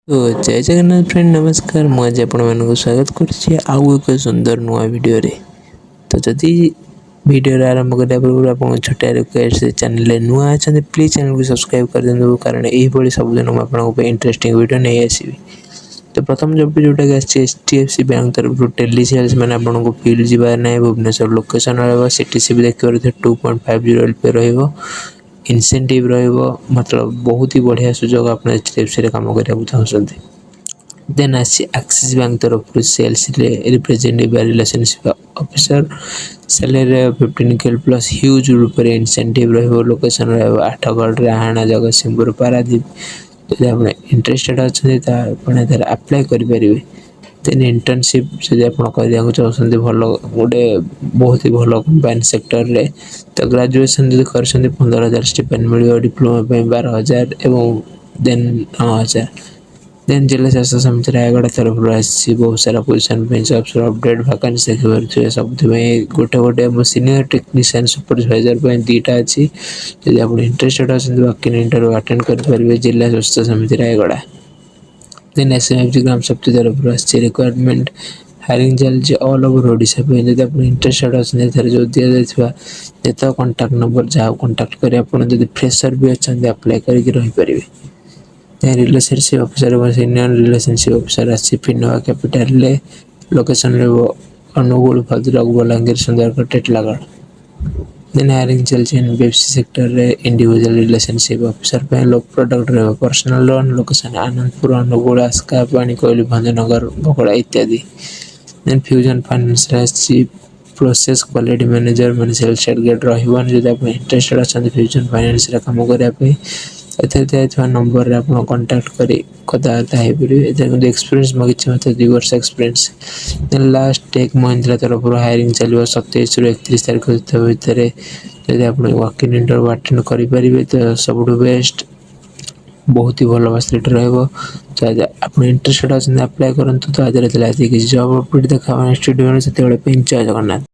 तो जय जगन्नाथ फ्रेंड नमस्कार मुझे आपको स्वागत करुच्ची आउ एक सुंदर नुआ वीडियो रे। तो जदि वीडियो आरंभ करने पूर्व आप छोटा रिक्वेस्ट चैनल नुआ अच्छा प्लीज चैनल को सब्सक्राइब कर दिखाँ कारण यही सबुदिन मुझे इंटरेस्टिंग वीडियो नहीं आसवि। तो प्रथम जब जोटा HDFC बैंक तरफ टेली सेल्स मैंने आपको फील्ड जीवार ना भुवनेश्वर लोकेशन रहा सीटीसी भी देखिए 2.50 LP रहा इनसेंटिव मतलब बहुत ही बढ़िया सुजोग आप HDFC काम करने चाहते देन एक्सिस बैंक तरफ sales representative relationship officer salary 15K plus huge रूप से इनसेंटिव लोकेशन आठगढ़ राहाणा जगतसिंहपुर पारादीप जब आप इंटरेस्टेड अच्छा अप्लाई करेंगे। देन इंटर्नशिप जब आप करने चाहते भल गोटे बहुत ही भल कंबाइन सेक्टर रे तो ग्रेजुएशन जब कर 15,000 स्टिपेंड मिल डिप्लोमा 12,000 एवं देन 9,000 देन जिला स्वास्थ्य समिति रायगढ़ तरफ आसी बहुत सारा पोजिशन अपडेट वैकेंसी देखिए सब गोटे गोटे सीनियर टेक्नीशियन सुपरवाइजर दुईटा अच्छी जब आप इंटरेस्टेड अच्छा बाकी इंटरव्यू अटेंड करेंगे जिला स्वास्थ्य समिति रायगढ़। देन SMFG ग्राम शक्ति तरफ रिक्वायरमेंट हायरिंग चलती ऑल ओवर ओडिशा जब आप इंटरेस्टेड अच्छा जो दि जाता जिते कंटाक्ट नंबर जहाँ कंटाक्ट करें फ्रेशर भी अच्छा अप्लाई करके relationship officer senior relationship officer आसी Finova capital location Anugul Bhadrak Balangir Sundargarh Titlagarh. Then hiring चलती एनबीएफसी सेक्टर रे इंडिविजुअल रिलेशनशिप ऑफिसर लोक प्रोडक्ट रे personal loan location Anandapur Anugul Aska पानी कोयली भंजनगर बगड़ा इत्यादि। Then fusion finance process quality manager मैंने सेल्स टारगेट रही आप इंटरेस्टेड अच्छा फ्यूजन फाइनेंस काम करने नंबर आप कांटेक्ट कर कथबार्ता एक्सपीरियंस मांगी मतलब 2 वर्ष experience. Then last Tech Mahindra तरफ हायरिंग चलो 27 ରୁ 31 तारीख भितर जब आप वॉकिंग इंटरव्यू अटेंड करेंगे तो सब बेस्ट बहुत ही भल फैसिलिटी रहा आप इंटरेस्टेड अच्छा अप्लाई करूँ तो आज किसी जॉब अपडेट देखा नेक्स्ट वीडियो से जय जगन्नाथ।